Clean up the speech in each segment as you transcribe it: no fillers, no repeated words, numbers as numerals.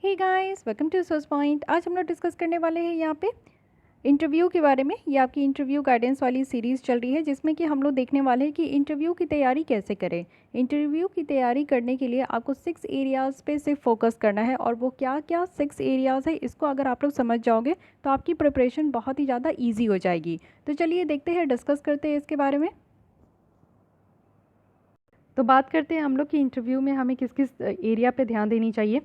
Hey guys, welcome to Source Point. आज हम लोग डिस्कस करने वाले हैं यहाँ पे इंटरव्यू के बारे में। ये आपकी इंटरव्यू गाइडेंस वाली सीरीज़ चल रही है जिसमें कि हम लोग देखने वाले हैं कि इंटरव्यू की तैयारी कैसे करें। इंटरव्यू की तैयारी करने के लिए आपको 6 एरियाज़ पे सिर्फ फोकस करना है, और वो क्या क्या 6 एरियाज़ है इसको अगर आप लोग समझ जाओगे तो आपकी प्रिपरेशन बहुत ही ज़्यादा ईजी हो जाएगी। तो चलिए देखते हैं, डिस्कस करते हैं इसके बारे में। तो बात करते हैं हम लोग कि इंटरव्यू में हमें किस किस एरिया पे ध्यान देनी चाहिए।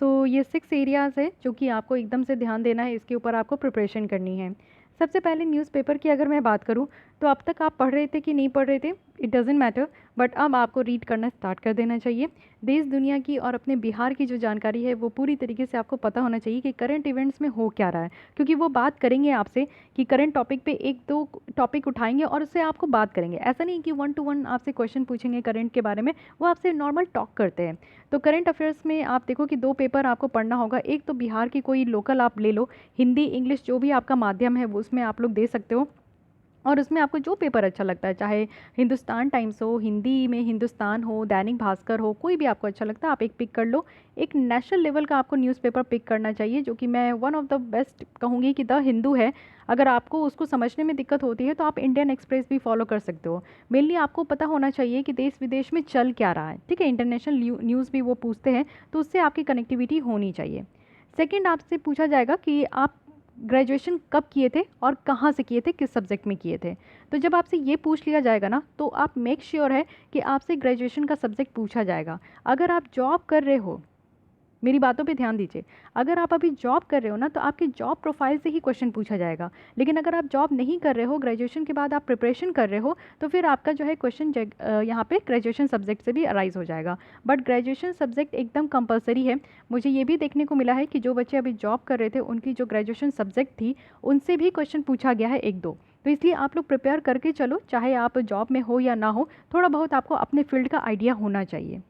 ये 6 एरियाज़ है जो कि आपको एकदम से ध्यान देना है, इसके ऊपर आपको प्रिपरेशन करनी है। सबसे पहले न्यूज़पेपर की अगर मैं बात करूं तो अब तक आप पढ़ रहे थे कि नहीं पढ़ रहे थे, इट डज़न्ट मैटर, बट अब आपको रीड करना स्टार्ट कर देना चाहिए। देश दुनिया की और अपने बिहार की जो जानकारी है वो पूरी तरीके से आपको पता होना चाहिए कि करंट इवेंट्स में हो क्या रहा है, क्योंकि वो बात करेंगे आपसे कि करंट टॉपिक पे एक दो टॉपिक उठाएंगे और उससे आपको बात करेंगे। ऐसा नहीं कि 1 to 1 आपसे क्वेश्चन पूछेंगे करंट के बारे में, वो आपसे नॉर्मल टॉक करते हैं। तो करंट अफेयर्स में आप देखो कि 2 पेपर आपको पढ़ना होगा। एक तो बिहार की कोई लोकल आप ले लो, हिंदी इंग्लिश जो भी आपका माध्यम है वो उसमें आप लोग दे सकते हो, और उसमें आपको जो पेपर अच्छा लगता है, चाहे हिंदुस्तान टाइम्स हो, हिंदी में हिंदुस्तान हो, दैनिक भास्कर हो, कोई भी आपको अच्छा लगता है आप एक पिक कर लो। एक नेशनल लेवल का आपको न्यूज़पेपर पिक करना चाहिए, जो कि मैं वन ऑफ द बेस्ट कहूँगी कि द हिंदू है। अगर आपको उसको समझने में दिक्कत होती है तो आप इंडियन एक्सप्रेस भी फॉलो कर सकते हो। मेनली आपको पता होना चाहिए कि देश विदेश में चल क्या रहा है, ठीक है। इंटरनेशनल न्यूज़ भी वो पूछते हैं, तो उससे आपकी कनेक्टिविटी होनी चाहिए। सेकंड, आपसे पूछा जाएगा कि आप ग्रेजुएशन कब किए थे और कहाँ से किए थे, किस सब्जेक्ट में किए थे। तो जब आपसे ये पूछ लिया जाएगा ना, तो आप मेक श्योर है कि आपसे ग्रेजुएशन का सब्जेक्ट पूछा जाएगा। अगर आप जॉब कर रहे हो, मेरी बातों पे ध्यान दीजिए, अगर आप अभी जॉब कर रहे हो ना तो आपकी जॉब प्रोफाइल से ही क्वेश्चन पूछा जाएगा। लेकिन अगर आप जॉब नहीं कर रहे हो, ग्रेजुएशन के बाद आप प्रिपरेशन कर रहे हो, तो फिर आपका जो है क्वेश्चन यहाँ पे ग्रेजुएशन सब्जेक्ट से भी अराइज हो जाएगा। बट ग्रेजुएशन सब्जेक्ट एकदम कंपलसरी है। मुझे ये भी देखने को मिला है कि जो बच्चे अभी जॉब कर रहे थे उनकी जो ग्रेजुएशन सब्जेक्ट थी उनसे भी क्वेश्चन पूछा गया है एक दो। तो इसलिए आप लोग प्रिपेयर करके चलो, चाहे आप जॉब में हो या ना हो, थोड़ा बहुत आपको अपने फील्ड का आइडिया होना चाहिए।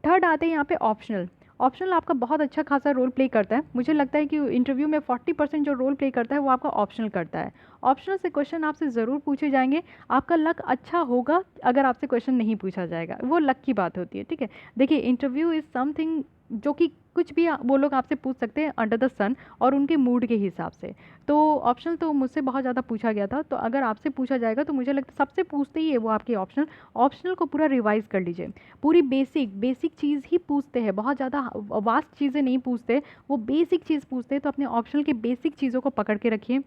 थर्ड आते हैं यहाँ पे ऑप्शनल। ऑप्शनल आपका बहुत अच्छा खासा रोल प्ले करता है। मुझे लगता है कि इंटरव्यू में 40% जो रोल प्ले करता है वो आपका ऑप्शनल करता है। ऑप्शनल से क्वेश्चन आपसे ज़रूर पूछे जाएंगे। आपका लक अच्छा होगा अगर आपसे क्वेश्चन नहीं पूछा जाएगा, वो लक की बात होती है, ठीक है। देखिए, इंटरव्यू इज़ समथिंग जो कि कुछ भी वो लोग आपसे पूछ सकते हैं अंडर द सन और उनके मूड के हिसाब से। तो ऑप्शनल तो मुझसे बहुत ज़्यादा पूछा गया था, तो अगर आपसे पूछा जाएगा तो मुझे लगता है सबसे पूछते ही है वो आपके ऑप्शनल। ऑप्शनल को पूरा रिवाइज कर लीजिए। पूरी बेसिक बेसिक चीज़ ही पूछते हैं, बहुत ज़्यादा वास्ट चीज़ें नहीं पूछते, वो बेसिक चीज़ पूछते हैं। तो अपने ऑप्शनल के बेसिक चीज़ों को पकड़ के रखिए।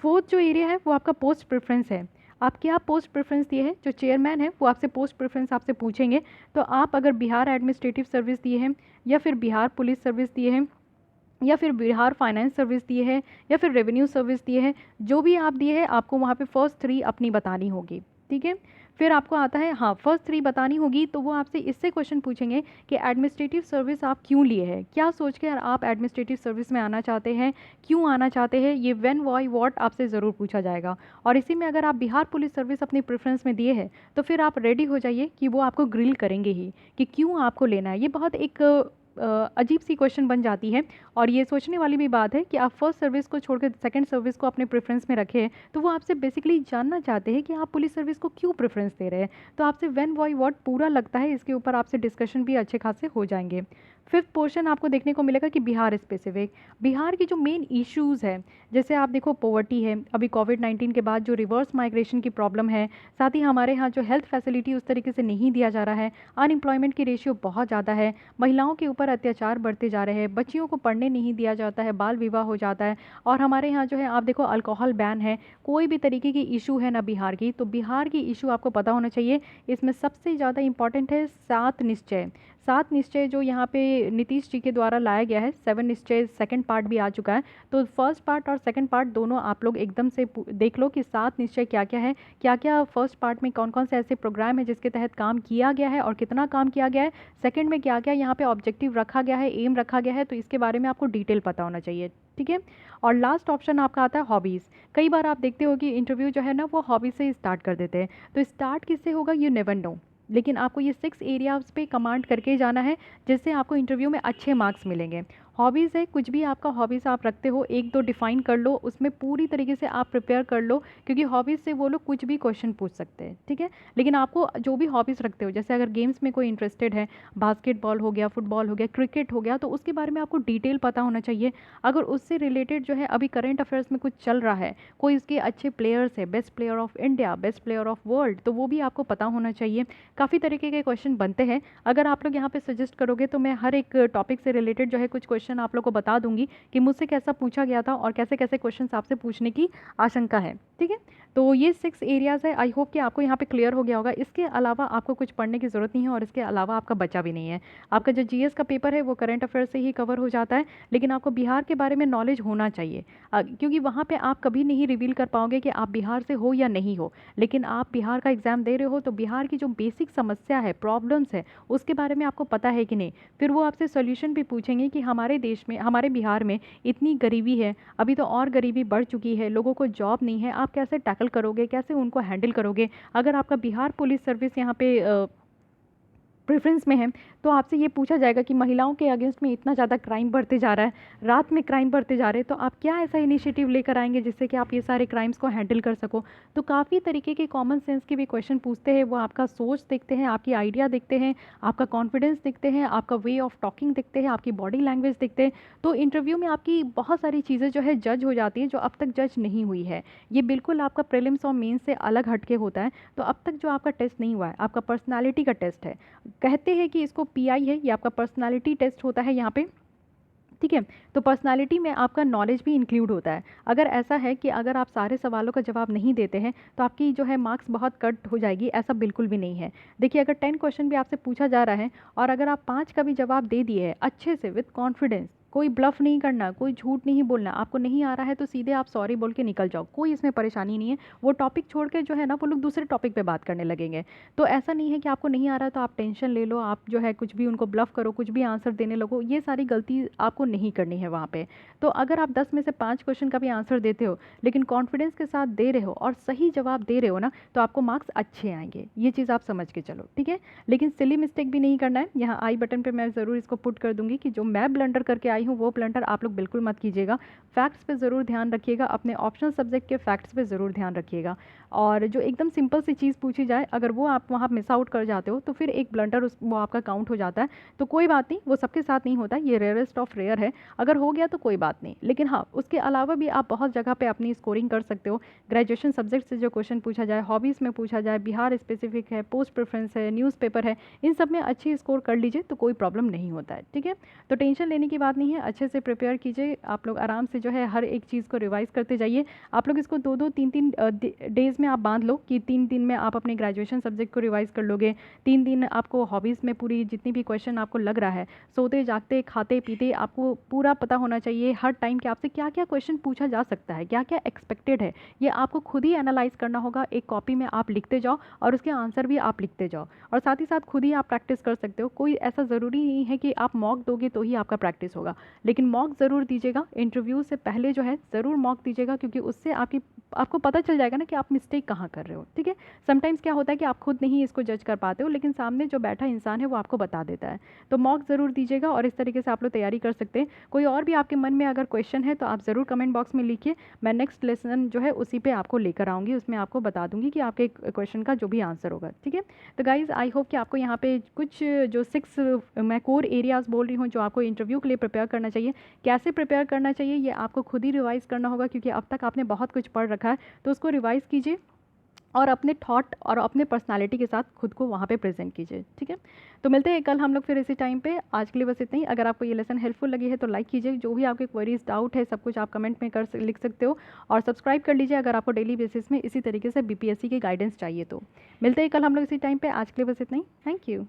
फोर्थ जो एरिया है वो आपका पोस्ट प्रेफरेंस है। आप क्या पोस्ट प्रेफरेंस दिए हैं, जो चेयरमैन है वो आपसे पोस्ट प्रेफरेंस आपसे पूछेंगे। तो आप अगर बिहार एडमिनिस्ट्रेटिव सर्विस दिए हैं, या फिर बिहार पुलिस सर्विस दिए हैं, या फिर बिहार फाइनेंस सर्विस दिए हैं, या फिर रेवेन्यू सर्विस दिए हैं, जो भी आप दिए हैं आपको वहाँ पे फर्स्ट 3 अपनी बतानी होगी, ठीक है। फिर आपको आता है, हाँ, फर्स्ट 3 बतानी होगी, तो वो आपसे इससे क्वेश्चन पूछेंगे कि एडमिनिस्ट्रेटिव सर्विस आप क्यों लिए हैं, क्या सोच के आप एडमिनिस्ट्रेटिव सर्विस में आना चाहते हैं, क्यों आना चाहते हैं। ये व्हेन वाई व्हाट आपसे ज़रूर पूछा जाएगा। और इसी में अगर आप बिहार पुलिस सर्विस अपनी प्रेफरेंस में दिए हैं तो फिर आप रेडी हो जाइए कि वो आपको ग्रिल करेंगे ही कि क्यों आपको लेना है। ये बहुत एक अजीब सी क्वेश्चन बन जाती है, और ये सोचने वाली भी बात है कि आप फर्स्ट सर्विस को छोड़कर सेकंड सर्विस को अपने प्रेफरेंस में रखें। तो वो आपसे बेसिकली जानना चाहते हैं कि आप पुलिस सर्विस को क्यों प्रेफरेंस दे रहे हैं। तो आपसे व्हेन वाई व्हाट पूरा लगता है, इसके ऊपर आपसे डिस्कशन भी अच्छे खासे हो जाएंगे। फिफ्थ पोर्शन आपको देखने को मिलेगा कि बिहार स्पेसिफिक, बिहार की जो मेन इश्यूज़ है, जैसे आप देखो पॉवर्टी है, अभी कोविड-19 के बाद जो रिवर्स माइग्रेशन की प्रॉब्लम है, साथ ही हमारे यहाँ जो हेल्थ फैसिलिटी उस तरीके से नहीं दिया जा रहा है, अनएम्प्लॉयमेंट की रेशियो बहुत ज़्यादा है, महिलाओं के ऊपर अत्याचार बढ़ते जा रहे हैं, बच्चियों को पढ़ने नहीं दिया जाता है, बाल विवाह हो जाता है, और हमारे यहाँ जो है आप देखो अल्कोहल बैन है। कोई भी तरीके की इशू है ना बिहार की, तो बिहार की इशू आपको पता होना चाहिए। इसमें सबसे ज़्यादा इंपॉर्टेंट है 7 निश्चय। 7 निश्चय जो यहाँ पे नीतीश जी के द्वारा लाया गया है, 7 निश्चय सेकंड पार्ट भी आ चुका है। तो फर्स्ट पार्ट और सेकंड पार्ट दोनों आप लोग एकदम से देख लो कि 7 निश्चय क्या क्या है, क्या क्या फर्स्ट पार्ट में कौन कौन से ऐसे प्रोग्राम है जिसके तहत काम किया गया है और कितना काम किया गया है, सेकंड में क्या क्या यहाँ पे ऑब्जेक्टिव रखा गया है, एम रखा गया है। तो इसके बारे में आपको डिटेल पता होना चाहिए, ठीक है। और लास्ट ऑप्शन आपका आता है हॉबीज़। कई बार आप देखते हो कि इंटरव्यू जो है ना वो हॉबी से स्टार्ट कर देते हैं, तो स्टार्ट किससे होगा यू नेवर नो, लेकिन आपको ये 6 एरियाज़ पे कमांड करके जाना है, जिससे आपको इंटरव्यू में अच्छे मार्क्स मिलेंगे। हॉबीज़ है, कुछ भी आपका हॉबीज़ आप रखते हो, 1-2 डिफ़ाइन कर लो, उसमें पूरी तरीके से आप प्रिपेयर कर लो, क्योंकि हॉबीज़ से वो लोग कुछ भी क्वेश्चन पूछ सकते हैं, ठीक है? लेकिन आपको जो भी हॉबीज़ रखते हो, जैसे अगर गेम्स में कोई इंटरेस्टेड है, बास्केटबॉल हो गया, फुटबॉल हो गया, क्रिकेट हो गया, तो उसके बारे में आपको डिटेल पता होना चाहिए। अगर उससे रिलेटेड जो है अभी करंट अफेयर्स में कुछ चल रहा है, कोई इसके अच्छे प्लेयर्स है, best player of India, best player of world, तो वो भी आपको पता होना चाहिए। काफ़ी तरीके के क्वेश्चन बनते हैं। अगर आप लोग यहाँ पे सजेस्ट करोगे तो मैं हर एक टॉपिक से रिलेटेड जो है कुछ क्वेश्चन आप लोग को बता दूंगी कि मुझसे कैसा पूछा गया था और कैसे कैसे क्वेश्चंस आपसे पूछने की आशंका है, ठीक है? तो ये 6 एरियाज़ है, आई होप कि आपको यहाँ पे क्लियर हो गया होगा। इसके अलावा आपको कुछ पढ़ने की ज़रूरत नहीं है और इसके अलावा आपका बचा भी नहीं है। आपका जो जीएस का पेपर है वो करंट अफेयर से ही कवर हो जाता है, लेकिन आपको बिहार के बारे में नॉलेज होना चाहिए, क्योंकि वहाँ पे आप कभी नहीं रिवील कर पाओगे कि आप बिहार से हो या नहीं हो। लेकिन आप बिहार का एग्ज़ाम दे रहे हो तो बिहार की जो बेसिक समस्या है, प्रॉब्लम्स है, उसके बारे में आपको पता है कि नहीं। फिर वो आपसे सॉल्यूशन भी पूछेंगे कि हमारे देश में, हमारे बिहार में इतनी गरीबी है, अभी तो और गरीबी बढ़ चुकी है, लोगों को जॉब नहीं है, आप कैसे टैकल करोगे, कैसे उनको हैंडल करोगे। अगर आपका बिहार पुलिस सर्विस यहाँ पे प्रेफरेंस में है, तो आपसे ये पूछा जाएगा कि महिलाओं के अगेंस्ट में इतना ज़्यादा क्राइम बढ़ते जा रहा है, रात में क्राइम बढ़ते जा रहे हैं, तो आप क्या ऐसा इनिशिएटिव लेकर आएंगे जिससे कि आप ये सारे क्राइम्स को हैंडल कर सको। तो काफ़ी तरीके के कॉमन सेंस के भी क्वेश्चन पूछते हैं, वो आपका सोच देखते हैं, आपकी आइडिया देखते हैं, आपका कॉन्फिडेंस देखते हैं, आपका वे ऑफ टॉकिंग देखते हैं, आपकी बॉडी लैंग्वेज देखते हैं। तो इंटरव्यू में आपकी बहुत सारी चीज़ें जो है जज हो जाती हैं जो अब तक जज नहीं हुई है। ये बिल्कुल आपका प्रीलिम्स और मेंस से अलग हटके होता है। तो अब तक जो आपका टेस्ट नहीं हुआ है, आपका पर्सनालिटी का टेस्ट है, कहते हैं कि इसको पीआई है, ये आपका पर्सनालिटी टेस्ट होता है यहाँ पे, ठीक है? तो पर्सनालिटी में आपका नॉलेज भी इंक्लूड होता है। अगर ऐसा है कि अगर आप सारे सवालों का जवाब नहीं देते हैं तो आपकी जो है मार्क्स बहुत कट हो जाएगी, ऐसा बिल्कुल भी नहीं है। देखिए, अगर 10 क्वेश्चन भी आपसे पूछा जा रहा है और अगर आप 5 का भी जवाब दे दिए हैं अच्छे से विद कॉन्फिडेंस, कोई ब्लफ नहीं करना, कोई झूठ नहीं बोलना, आपको नहीं आ रहा है तो सीधे आप सॉरी बोल के निकल जाओ, कोई इसमें परेशानी नहीं है। वो टॉपिक छोड़ के जो है ना वो लोग दूसरे टॉपिक पे बात करने लगेंगे। तो ऐसा नहीं है कि आपको नहीं आ रहा है तो आप टेंशन ले लो, आप जो है कुछ भी उनको ब्लफ करो, कुछ भी आंसर देने लगो, ये सारी गलती आपको नहीं करनी है वहाँ पे। तो अगर आप 10 में से 5 क्वेश्चन का भी आंसर देते हो लेकिन कॉन्फिडेंस के साथ दे रहे हो और सही जवाब दे रहे हो ना, तो आपको मार्क्स अच्छे आएंगे, ये चीज़ आप समझ के चलो, ठीक है? लेकिन सिली मिस्टेक भी नहीं करना है। यहाँ आई बटन पे मैं ज़रूर इसको पुट कर दूंगी कि जो मैं ब्लंडर करके आई हूँ वो ब्लंडर आप लोग बिल्कुल मत कीजिएगा। फैक्ट्स पे ज़रूर ध्यान रखिएगा, अपने ऑप्शनल सब्जेक्ट के फैक्ट्स पे ज़रूर ध्यान रखिएगा। और जो एकदम सिंपल सी चीज़ पूछी जाए अगर वो आप वहाँ मिस आउट कर जाते हो तो फिर एक ब्लंडर वो आपका काउंट हो जाता है। तो कोई बात नहीं, वो सबके साथ नहीं होता, ये रेयरेस्ट ऑफ रेयर है। अगर हो गया तो कोई बात नहीं, लेकिन हाँ, उसके अलावा भी आप बहुत जगह पे अपनी स्कोरिंग कर सकते हो। ग्रेजुएशन सब्जेक्ट से जो क्वेश्चन पूछा जाए, हॉबीज़ में पूछा जाए, बिहार स्पेसिफिक है, पोस्ट प्रेफरेंस है, न्यूज़पेपर है, इन सब में अच्छी स्कोर कर लीजिए तो कोई प्रॉब्लम नहीं होता है, ठीक है? तो टेंशन लेने की बात नहीं है, अच्छे से प्रिपेयर कीजिए। आप लोग आराम से जो है हर एक चीज़ को रिवाइज़ करते जाइए। आप लोग इसको 2-2 3-3 डेज़ में आप बांध लो कि 3 दिन में आप अपने ग्रेजुएशन सब्जेक्ट को रिवाइज़ कर लोगे। 3 दिन आपको हॉबीज़ में पूरी जितनी भी क्वेश्चन आपको लग रहा है, सोते जागते खाते पीते आपको पूरा पता होना चाहिए हर टाइम कि आपसे क्या क्या क्वेश्चन पूछा जा सकता है, क्या क्या एक्सपेक्टेड है। ये आपको खुद ही एनालाइज करना होगा। एक कॉपी में आप लिखते जाओ और उसके आंसर भी आप लिखते जाओ, और साथ ही साथ खुद ही आप प्रैक्टिस कर सकते हो। कोई ऐसा ज़रूरी नहीं है कि आप मॉक दोगे तो ही आपका प्रैक्टिस होगा, लेकिन मॉक ज़रूर दीजिएगा। इंटरव्यू से पहले जो है ज़रूर मॉक दीजिएगा, क्योंकि उससे आपको पता चल जाएगा ना कि आप मिस्टेक कहाँ कर रहे हो, ठीक है? समटाइम्स क्या होता है कि आप खुद नहीं इसको जज कर पाते हो, लेकिन सामने जो बैठा इंसान है वो आपको बता देता है। तो मॉक ज़रूर दीजिएगा और इस तरीके से आप लोग तैयारी कर सकते हैं। कोई और भी आपके मन में अगर क्वेश्चन है तो आप ज़रूर कमेंट बॉक्स में लिखिए। मैं नेक्स्ट लेसन जो है उसी पे आपको लेकर आऊँगी, उसमें आपको बता दूँगी कि आपके क्वेश्चन का जो भी आंसर होगा, ठीक है? तो गाइज़, आई होप कि आपको यहाँ पे कुछ जो 6 मैं कोर एरियाज़ बोल रही हूँ जो आपको इंटरव्यू के लिए प्रिपेयर करना चाहिए, कैसे प्रिपेयर करना चाहिए ये आपको खुद ही रिवाइज़ करना होगा, क्योंकि अब तक आपने बहुत कुछ पढ़ रखा है। तो उसको रिवाइज़ कीजिए और अपने थॉट और अपने पर्सनालिटी के साथ खुद को वहाँ पे प्रेजेंट कीजिए, ठीक है? तो मिलते हैं कल हम लोग फिर इसी टाइम पे। आज के लिए बस इतना ही। अगर आपको ये लेसन हेल्पफुल लगी है तो लाइक कीजिए। जो भी आपके क्वेरीज डाउट है सब कुछ आप कमेंट में लिख सकते हो, और सब्सक्राइब कर लीजिए अगर आपको डेली बेसिस में इसी तरीके से बीपीएससी की गाइडेंस चाहिए तो। मिलते हैं कल हम लोग इसी टाइम पर। आज के लिए बस इतना ही। Thank you.